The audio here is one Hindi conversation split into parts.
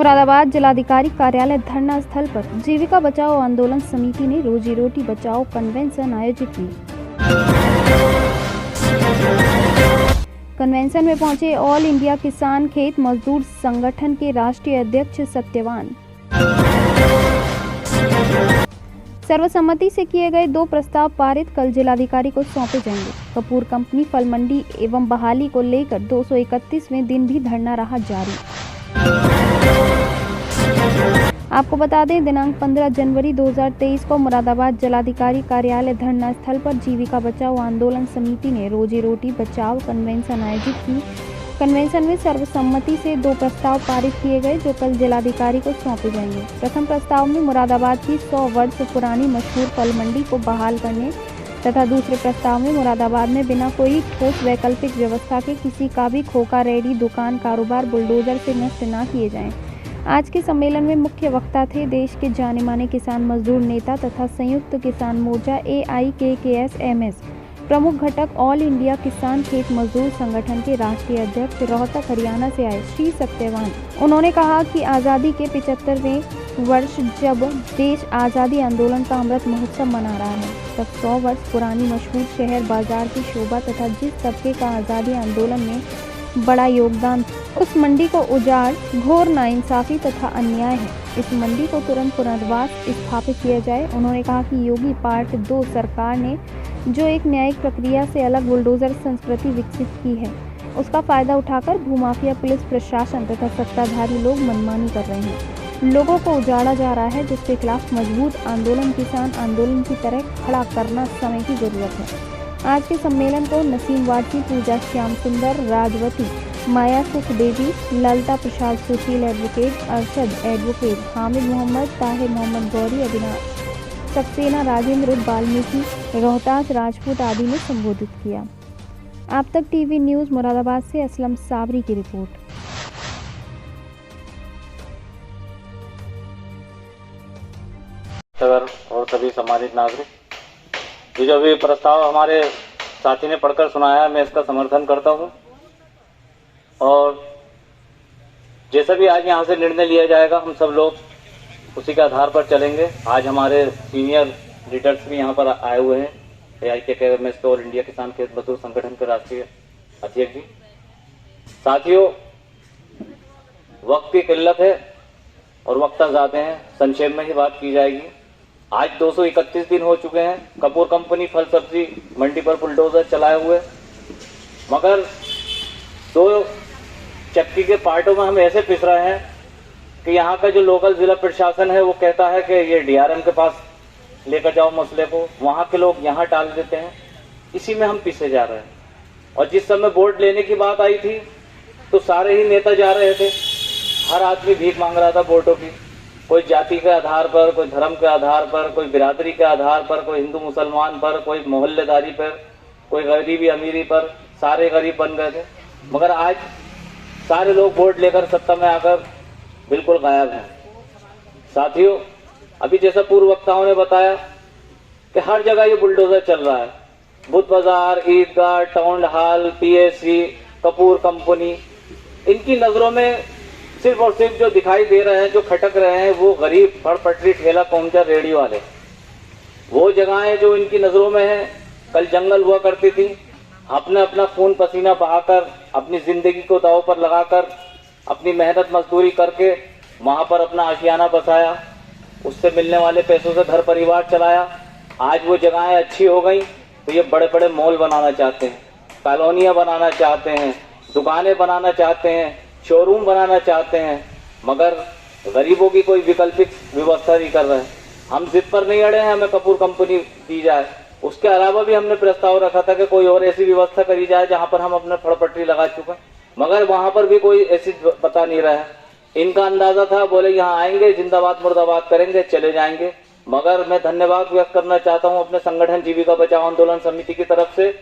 मुरादाबाद जिलाधिकारी कार्यालय धरना स्थल पर जीविका बचाओ आंदोलन समिति ने रोजी रोटी बचाओ कन्वेंशन आयोजित की। कन्वेंशन में पहुंचे ऑल इंडिया किसान खेत मजदूर संगठन के राष्ट्रीय अध्यक्ष सत्यवान। सर्वसम्मति से किए गए 2 प्रस्ताव पारित कल जिलाधिकारी को सौंपे जाएंगे। कपूर कंपनी फल मंडी एवं बहाली को लेकर 231वें दिन भी धरना रहा जारी। आपको बता दें, दिनांक 15 जनवरी 2023 को मुरादाबाद जिलाधिकारी कार्यालय धरना स्थल पर जीविका बचाओ आंदोलन समिति ने रोजी रोटी बचाओ कन्वेंशन आयोजित की। कन्वेंशन में सर्वसम्मति से 2 प्रस्ताव पारित किए गए जो कल जिलाधिकारी को सौंपे जाएंगे। प्रथम प्रस्ताव में मुरादाबाद की 100 वर्ष पुरानी मशहूर फल मंडी को बहाल करने तथा दूसरे प्रस्ताव में मुरादाबाद में बिना कोई ठोस वैकल्पिक व्यवस्था के किसी का भी खोखा रेहड़ी दुकान कारोबार बुलडोजर से नष्ट न किए जाएं। आज के सम्मेलन में मुख्य वक्ता थे देश के जाने माने किसान मजदूर नेता तथा संयुक्त किसान मोर्चा AIKKS-MS प्रमुख घटक ऑल इंडिया किसान खेत मजदूर संगठन के राष्ट्रीय अध्यक्ष रोहतक हरियाणा से आए श्री सत्यवान। उन्होंने कहा कि आज़ादी के 75वें वर्ष जब देश आज़ादी आंदोलन का अमृत महोत्सव मना रहा है, तब 100 वर्ष पुरानी मशहूर शहर बाजार की शोभा तथा जिस तबके का आज़ादी आंदोलन में बड़ा योगदान, उस मंडी को उजाड़ घोर नाइंसाफी तथा अन्याय है। इस मंडी को तुरंत पुनर्वास स्थापित किया जाए। उन्होंने कहा कि योगी पार्ट 2 सरकार ने जो एक न्यायिक प्रक्रिया से अलग बुलडोजर संस्कृति विकसित की है, उसका फायदा उठाकर भूमाफिया पुलिस प्रशासन तथा सत्ताधारी लोग मनमानी कर रहे हैं। लोगों को उजाड़ा जा रहा है, जिसके खिलाफ मजबूत आंदोलन किसान आंदोलन की तरह खड़ा करना समय की जरूरत है। आज के सम्मेलन को नसीम वाची, पूजा श्याम सुंदर, राजवती, माया सुख देवी, ललिता प्रसाद सुशील एडवोकेट, अरशद एडवोकेट, हामिद मोहम्मद, ताहिर मोहम्मद गौरी, अविनाश सक्सेना, राजेंद्र वाल्मीकि, रोहतास राजपूत आदि ने संबोधित किया। आप तक टीवी न्यूज़ मुरादाबाद से असलम साबरी की रिपोर्ट। और सभी सम्मानित नागरिक, ये जो भी प्रस्ताव हमारे साथी ने पढ़कर सुनाया, मैं इसका समर्थन करता हूं और जैसा भी आज यहाँ से निर्णय लिया जाएगा, हम सब लोग उसी के आधार पर चलेंगे। आज हमारे सीनियर लीडर्स भी यहाँ पर आए हुए हैं, AIKKS और इंडिया किसान खेत मजदूर संगठन के राष्ट्रीय अध्यक्ष जी। साथियों, वक्त की किल्लत है और वक्ता ज़्यादा हैं, संक्षेप में ही बात की जाएगी। आज 231 दिन हो चुके हैं कपूर कंपनी फल सब्जी मंडी पर बुलडोजर चलाए हुए, मगर 2 चक्की के पार्टों में हम ऐसे पिस रहे हैं कि यहाँ का जो लोकल जिला प्रशासन है वो कहता है कि ये DRM के पास लेकर जाओ मसले को, वहाँ के लोग यहाँ टाल देते हैं। इसी में हम पिसे जा रहे हैं। और जिस समय वोट लेने की बात आई थी तो सारे ही नेता जा रहे थे, हर आदमी भीख मांग रहा था वोटों की, कोई जाति के आधार पर, कोई धर्म के आधार पर, कोई बिरादरी के आधार पर, कोई हिंदू मुसलमान पर, कोई मोहल्लेदारी पर, कोई गरीबी अमीरी पर, सारे गरीब बन गए थे। मगर आज सारे लोग वोट लेकर सत्ता में आकर बिल्कुल गायब हैं। साथियों, अभी जैसा पूर्व वक्ताओं ने बताया कि हर जगह ये बुलडोजर चल रहा है। Buddha Bazaar, Idgah, town hall, PSC, Kapoor company, इनकी नजरों में सिर्फ और सिर्फ जो दिखाई दे रहे हैं, जो खटक रहे हैं, वो गरीब फड़ पटरी ठेला पंचर रेडी वाले। वो जगहें जो इनकी नजरों में है, कल जंगल हुआ करती थी, अपने अपना खून पसीना बहाकर, अपनी जिंदगी को दांव पर लगाकर, अपनी मेहनत मजदूरी करके वहां पर अपना आशियाना बसाया, उससे मिलने वाले पैसों से घर परिवार चलाया। आज वो जगहें अच्छी हो गई तो ये बड़े बड़े मॉल बनाना चाहते हैं, कॉलोनियां बनाना चाहते हैं, दुकानें बनाना चाहते हैं, शोरूम बनाना चाहते हैं, मगर गरीबों की कोई वैकल्पिक व्यवस्था नहीं कर रहे हैं। हम जिद पर नहीं अड़े हैं हमें कपूर कंपनी दी जाए, उसके अलावा भी हमने प्रस्ताव रखा था कि कोई और ऐसी व्यवस्था करी जाए जहां पर हम अपने फड़पट्टी लगा चुके हैं, मगर वहां पर भी कोई ऐसी पता नहीं रहा है। इनका अंदाजा था, बोले यहाँ आएंगे, जिंदाबाद मुर्दाबाद करेंगे, चले जाएंगे। मगर मैं धन्यवाद व्यक्त करना चाहता हूँ अपने संगठन जीविका बचाओ आंदोलन समिति की तरफ से,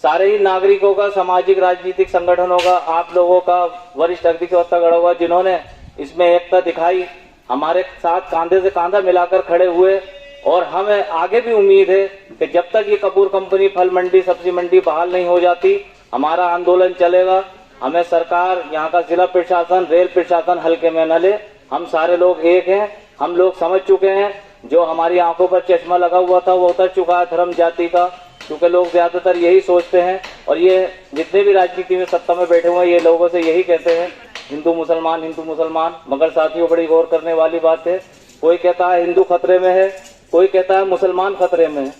सारे ही नागरिकों का, सामाजिक राजनीतिक संगठनों का, आप लोगों का, वरिष्ठ अधिवक्ता गढ़ा हुआ, जिन्होंने इसमें एकता दिखाई, हमारे साथ कांधे से कांधा मिलाकर खड़े हुए। और हमें आगे भी उम्मीद है कि जब तक ये कपूर कंपनी फल मंडी सब्जी मंडी बहाल नहीं हो जाती, हमारा आंदोलन चलेगा। हमें सरकार, यहाँ का जिला प्रशासन, रेल प्रशासन हल्के में न ले। हम सारे लोग एक हैं, हम लोग समझ चुके हैं। जो हमारी आंखों पर चश्मा लगा हुआ था वो उतर चुका है धर्म जाति का, क्योंकि लोग ज्यादातर यही सोचते हैं। और ये जितने भी राजनीति में सत्ता में बैठे हुए हैं ये लोगों से यही कहते हैं हिंदू मुसलमान हिंदू मुसलमान। मगर साथियों, बड़ी गौर करने वाली बात है, कोई कहता है हिंदू खतरे में है, कोई कहता है मुसलमान खतरे में है,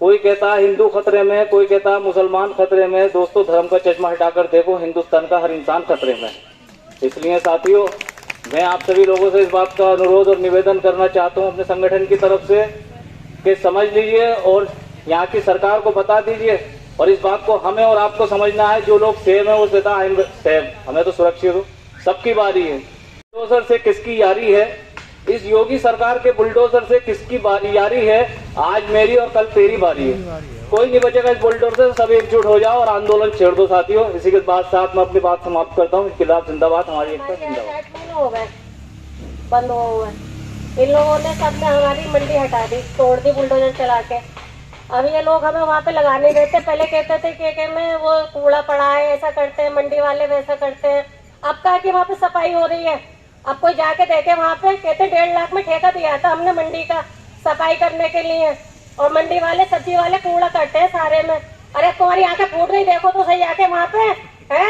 कोई कहता है हिंदू खतरे में है, कोई कहता है मुसलमान खतरे में है। दोस्तों, धर्म का चश्मा हटाकर देखो, हिंदुस्तान का हर इंसान खतरे में है। इसलिए साथियों, मैं आप सभी लोगों से इस बात का अनुरोध और निवेदन करना चाहता हूं अपने संगठन की तरफ से कि समझ लीजिए और यहाँ की सरकार को बता दीजिए। और इस बात को हमें और आपको समझना है, जो लोग सेम है वो कहता है सेम, हमें तो सुरक्षित हो, सबकी बारी है। बुलडोजर से किसकी यारी है, इस योगी सरकार के बुलडोजर से किसकी यारी है, आज मेरी और कल तेरी बारी है। कोई नहीं बचेगा इस बुलडोजर से, सब एकजुट हो जाओ और आंदोलन छेड़ दो साथियों। इसी के बाद साथ में अपनी बात समाप्त करता हूँ। खिलाफ जिंदाबाद, हमारी एकता जिंदाबाद। हो गए बंद हो गए, इन लोगों ने सबने हमारी मंडी हटा दी, तोड़ दी बुलडोजर चला के। अब ये लोग हमें वहाँ पे लगाने देते, पहले कहते थे के में वो कूड़ा पड़ा है, ऐसा करते हैं मंडी वाले, वैसा करते हैं। अब कहा कि वहाँ पे सफाई हो रही है, अब कोई जाके देखे वहाँ पे, कहते 1.5 लाख में ठेका दिया था हमने मंडी का सफाई करने के लिए, और मंडी वाले सब्जी वाले कूड़ा करते हैं सारे में। अरे तुम्हारी आंखें फूट रही, देखो तो सही आके वहाँ पे है,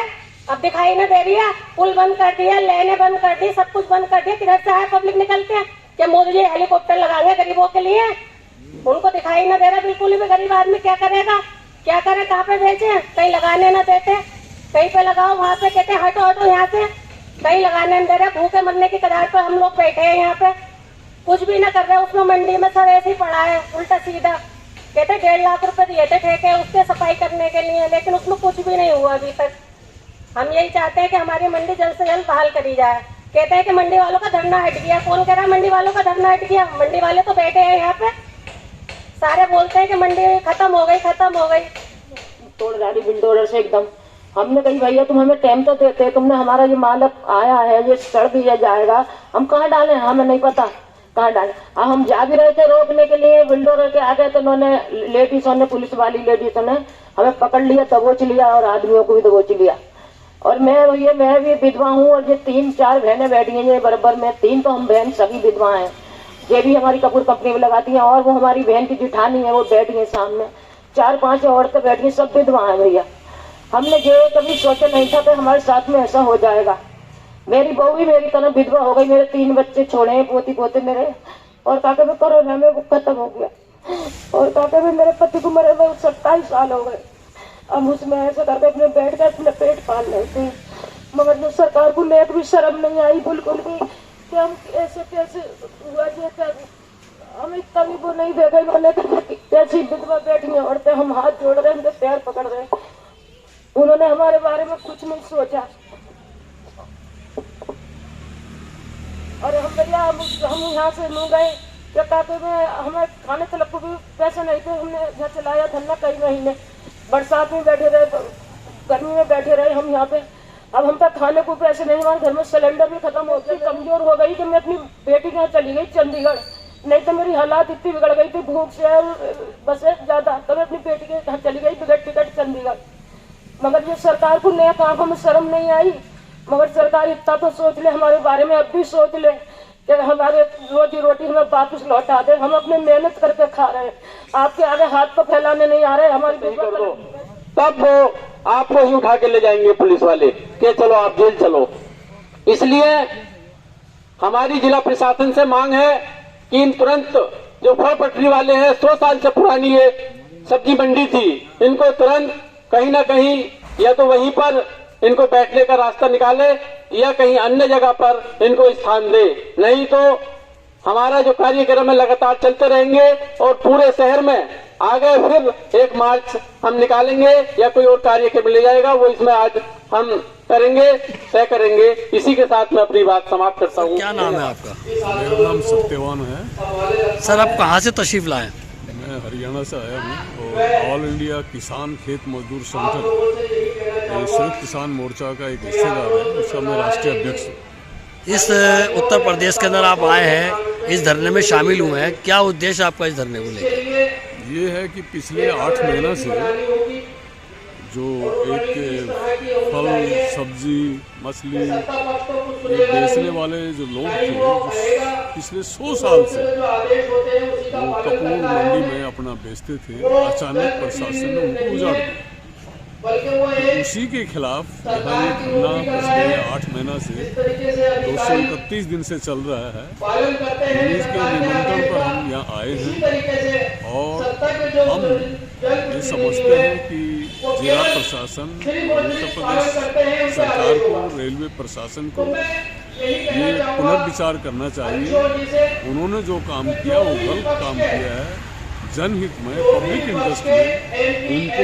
अब दिखाई न दे रही है। पुल बंद कर दिया, लेने बंद कर दी, सब कुछ बंद कर दिया। किधर से आए पब्लिक निकल के कि मोदी जी हेलीकॉप्टर लगाएंगे गरीबों के लिए, उनको दिखाई न दे रहा बिल्कुल भी। गरीब आदमी क्या करेगा, क्या करे, कहाँ पे बेचे, कहीं लगाने न देते, कहीं पे लगाओ, वहाँ पे कहते हटो हटो यहाँ से, कहीं लगाने न दे रहे। भूखे मरने की कगार पर हम लोग बैठे हैं यहाँ पे, कुछ भी न कर रहे। उसमें मंडी में सब ऐसे ही पड़ा है उल्टा सीधा। कहते 1.5 लाख रुपए दिए थे ठेके उसके सफाई करने के लिए, लेकिन उसमें कुछ भी नहीं हुआ अभी तक। हम यही चाहते हैं कि हमारी मंडी जल्द से जल्द बहाल करी जाए। कहते हैं कि मंडी वालों का धरना हट गया, कौन कह रहा है मंडी वालों का धरना हट गया? मंडी वाले तो बैठे हैं यहाँ पे, सारे बोलते हैं कि मंडी खत्म हो गई, खत्म हो गई। तोड़ डाली बुलडोजर से एकदम। हमने कही भैया तुम हमें टाइम तो देते, तुमने हमारा ये माल आया है, ये चढ़ दिया जाएगा, हम कहाँ डालें, हमें नहीं पता कहाँ डाले। हम जा भी रहे थे रोकने के लिए, बुलडोजर के आगे तो उन्होंने लेडीजों ने, पुलिस वाली लेडीजों ने हमें पकड़ लिया, दबोच लिया और आदमियों को भी दबोच लिया। और मैं भी विधवा हूँ, और ये 3-4 बहनें बैठी हैं ये बराबर में, 3 तो हम बहन सभी विधवा हैं। ये भी हमारी कपूर कंपनी में लगाती हैं, और वो हमारी बहन की जिठानी है वो बैठी है सामने, 4-5 औरतें बैठी हैं, सब विधवा हैं भैया। हमने ये कभी सोचा नहीं था कि हमारे साथ में ऐसा हो जाएगा। मेरी बहू भी मेरी तरह विधवा हो गई, मेरे 3 बच्चे छोड़े हैं, पोती पोते मेरे, और काका में कोरोना में वो खत्म हो गया, और काका में मेरे पति को मरे हुए 27 साल हो गए। हम उसमें ऐसे करके अपने बैठ कर अपने पेट पाल लेते हैं, मगर जो सरकार को लेट भी शर्म नहीं आई बिल्कुल भी कि हम ऐसे कैसे हुआ। हम इतना भी वो नहीं देखा इन्होंने, कैसी विधवा बैठी हैं औरतें, हम हाथ जोड़ रहे हैं, उनके पैर पकड़ रहे हैं, उन्होंने हमारे बारे में कुछ नहीं सोचा। और हम भैया हम यहाँ से मिल गए, काके में हमें खाने तलक को भी पैसे नहीं थे, हमने यहाँ चलाया धरना कई महीने, बरसात में बैठे रहे, गर्मी में बैठे रहे हम यहाँ पे। अब हम तक खाने को पैसे नहीं, हमारे घर में सिलेंडर भी खत्म हो गया। कमजोर हो गई कि मैं अपनी बेटी के यहाँ चली गई चंडीगढ़, नहीं तो मेरी हालात इतनी बिगड़ गई थी भूख से और बस ज्यादा, तो मैं अपनी बेटी के यहाँ चली गई बिगड़ टिकट चंडीगढ़। मगर ये सरकार को नया आंखों में शर्म नहीं आई। मगर सरकार इतना तो सोच ले हमारे बारे में, अब भी सोच ले कि हमारे रोजी रोटी हमें वापस लौटा दे। हम अपने मेहनत करके खा रहे हैं, आपके आगे हाथ तो फैलाने नहीं आ रहे। हमारी कर दो तब वो आपको ही उठा के ले जाएंगे पुलिस वाले कि चलो आप जेल चलो। इसलिए हमारी जिला प्रशासन से मांग है कि इन तुरंत जो फल पटरी वाले हैं, 100 साल से पुरानी ये सब्जी मंडी थी, इनको तुरंत कहीं ना कहीं या तो वहीं पर इनको बैठने का रास्ता निकाले या कहीं अन्य जगह पर इनको स्थान दे, नहीं तो हमारा जो कार्यक्रम है लगातार चलते रहेंगे और पूरे शहर में आगे फिर एक मार्च हम निकालेंगे या कोई और कार्यक्रम ले जाएगा, वो इसमें आज हम करेंगे, तय करेंगे। इसी के साथ मैं अपनी बात समाप्त करता हूँ। क्या नाम है आपका? मेरा नाम सत्यवान है। सर आप कहाँ से तशरीफ लाए? मैं हरियाणा से आया हूँ और ऑल इंडिया किसान खेत मजदूर संगठन संयुक्त किसान मोर्चा का एक हिस्सेदार है, उसका मैं राष्ट्रीय अध्यक्ष हूँ। इस उत्तर प्रदेश के अंदर आप आए हैं, इस धरने में शामिल हुए हैं, क्या उद्देश्य आपका इस धरने को लेकर? ये है कि पिछले 8 महीना से जो एक फल, सब्जी, मछली ये बेचने वाले जो लोग थे पिछले 100 साल से वो कपूर मंडी में अपना बेचते थे, अचानक प्रशासन ने उनको उजाड़ दिया। उसी के खिलाफ यहाँ ये धरना पिछले 8 महीना से 231 दिन से चल रहा है। पुलिस के निमंत्रण पर हम यहाँ आए हैं और हम ये समझते हैं कि जिला प्रशासन, उत्तर प्रदेश सरकार को, रेलवे प्रशासन को ये पुनर्विचार करना चाहिए। उन्होंने जो काम किया वो गलत काम किया है। जनहित में, पब्लिक इंटरेस्ट में उनको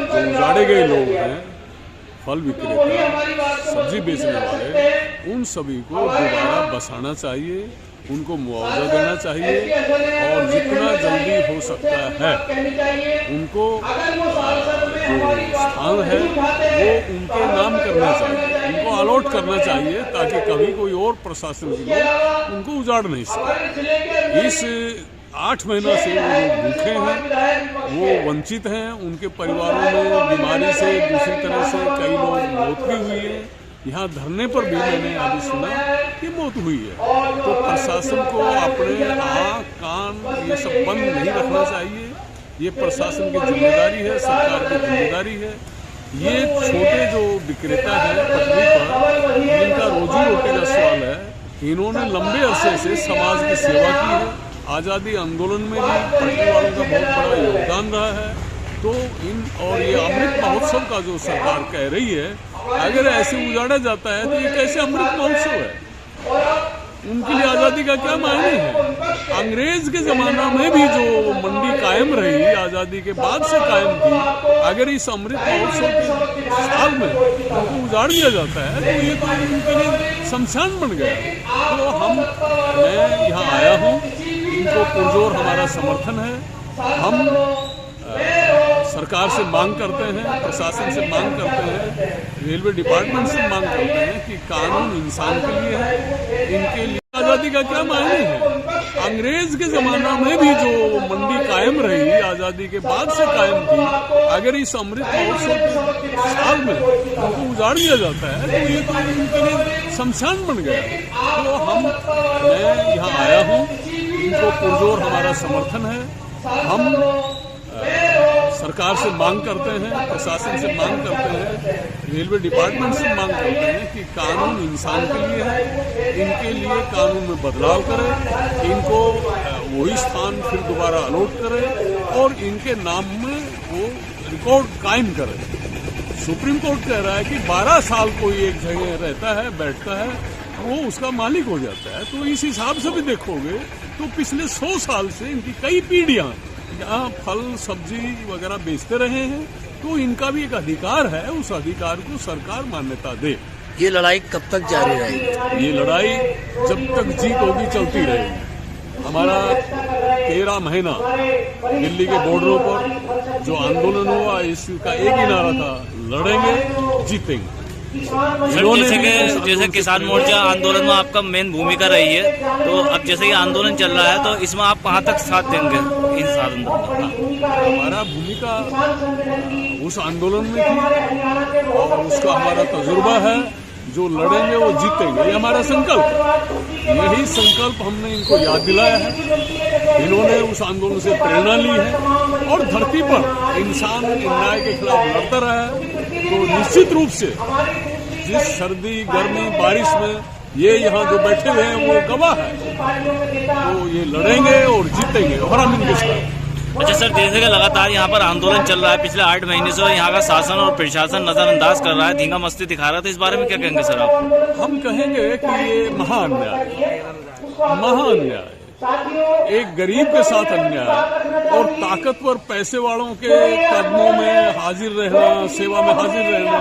जो उजाड़े गए लोग हैं, फल विक्रेता, सब्जी बेचने वाले, उन सभी को दोबारा बसाना चाहिए, उनको मुआवजा देना चाहिए और जितना जल्दी हो सकता है उनको जो स्थान है वो उनके नाम करना चाहिए, उनको अलॉट करना चाहिए, ताकि कभी कोई और प्रशासन के लोग उनको उजाड़ नहीं सके। इस 8 महीना से वो जो भूखे हैं, वो वंचित हैं, उनके परिवारों में बीमारी से, दूसरी तरह से कई लोग मौत भी हुई है। यहाँ धरने पर भी मैंने अभी सुना कि मौत हुई है। तो प्रशासन को अपने आँख, कान ये सब बंद नहीं रखना चाहिए। ये प्रशासन की जिम्मेदारी है, सरकार की जिम्मेदारी है। ये छोटे जो विक्रेता हैं पटरी पर, जिनका रोजी रोटी का सवाल है, इन्होंने लंबे अरसे से समाज की सेवा की है। आज़ादी आंदोलन में भी पटरी वालों का बहुत बड़ा योगदान रहा है। तो और ये अमृत महोत्सव का जो सरकार कह रही है, अगर ऐसे उजाड़ा जाता है तो ये कैसे अमृत महोत्सव है? उनके लिए आज़ादी का क्या मायने है? अंग्रेज के ज़माना में भी जो मंडी कायम रही, आज़ादी के बाद से कायम थी, अगर इस अमृत महोत्सव के साल में उनको उजाड़ दिया जाता है तो ये तो उनके लिए शमशान बन गया। तो मैं यहाँ आया हूँ, इनको पुरजोर हमारा समर्थन है। हम सरकार से मांग करते हैं, प्रशासन से मांग करते हैं, रेलवे डिपार्टमेंट से मांग करते हैं कि कानून इंसान के लिए है, इनके लिए आज़ादी का क्या मायने है? अंग्रेज के ज़माना में भी जो मंडी कायम रही, आज़ादी के बाद से कायम थी, अगर इस अमृत महोत्सव के साल में उनको उजाड़ दिया जाता है तो ये तो उनके लिए शमशान बन गया। तो मैं यहाँ आया हूँ, इनको पुरजोर हमारा समर्थन है। हम सरकार से मांग करते हैं, प्रशासन से मांग करते हैं, रेलवे डिपार्टमेंट से मांग करते हैं कि कानून इंसान के लिए है, इनके लिए कानून में बदलाव करें, इनको वही स्थान फिर दोबारा अलॉट करें और इनके नाम में वो रिकॉर्ड कायम करें। सुप्रीम कोर्ट कह रहा है कि 12 साल कोई एक जगह रहता है, बैठता है, वो उसका मालिक हो जाता है। तो इस हिसाब से भी देखोगे तो पिछले 100 साल से इनकी कई पीढ़ियां यहाँ फल सब्जी वगैरह बेचते रहे हैं। तो इनका भी एक अधिकार है, उस अधिकार को सरकार मान्यता दे। ये लड़ाई कब तक जारी रहेगी? ये लड़ाई जब तक जीत होगी चलती रहेगी। हमारा 13 महीना दिल्ली के बॉर्डरों पर जो आंदोलन हुआ, इसका एक ही नारा था, लड़ेंगे जीतेंगे। सर, जैसे किसान मोर्चा आंदोलन में आपका मेन भूमिका रही है, तो अब जैसे ये आंदोलन चल रहा है तो इसमें आप कहाँ तक साथ देंगे इन आंदोलन में? हमारा भूमिका उस आंदोलन में थी और उसका हमारा तजुर्बा है। जो लड़ेंगे वो जीतेंगे, ये हमारा संकल्प है। यही संकल्प हमने इनको याद दिलाया है। इन्होंने उस आंदोलन से प्रेरणा ली है और धरती पर इंसान अन्याय के खिलाफ लड़ता रहा है। तो निश्चित रूप से जिस सर्दी, गर्मी, बारिश में ये यहाँ जो बैठे हुए हैं वो गवाह है। तो ये लड़ेंगे और जीतेंगे और हम इनके साथ। अच्छा सर, जैसे कि लगातार यहाँ पर आंदोलन चल रहा है पिछले 8 महीने से और यहाँ का शासन और प्रशासन नजरअंदाज कर रहा है, धींगा मस्ती दिखा रहा था, इस बारे में क्या कहेंगे सर आप? हम कहेंगे कि ये महाअन्याय है। एक गरीब के साथ अन्याय और ताकतवर पैसे वालों के कदमों में हाजिर रहना, सेवा में हाजिर रहना,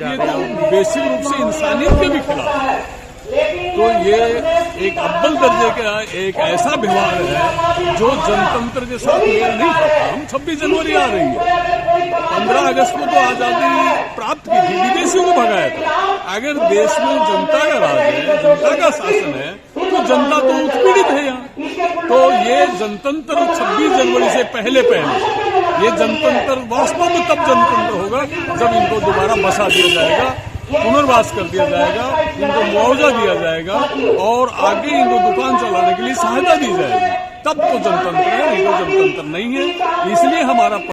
ये तो बेसिक रूप से इंसानियत के भी खिलाफ है। तो ये एक अव्वल दर्जे का एक ऐसा व्यवहार है जो जनतंत्र के साथ मेल नहीं खाता। हम 26 जनवरी आ रही है, 15 अगस्त को तो आजादी प्राप्त की थी, विदेशियों को भगाया था। अगर देश में जनता का राज है, जनता का शासन है, तो जनता तो उत्पीड़ित है यहाँ। तो ये जनतंत्र 26 जनवरी से पहले ये जनतंत्र वास्तव में तब जनतंत्र होगा जब इनको दोबारा बसा दिया जाएगा पुनर्वास कर दिया जाएगा, इनको मुआवजा दिया जाएगा और आगे इनको दुकान चलाने के लिए सहायता दी जाएगी। तब तो जनतंत्र है, नहीं तो जनतंत्र नहीं है। इसलिए हमारा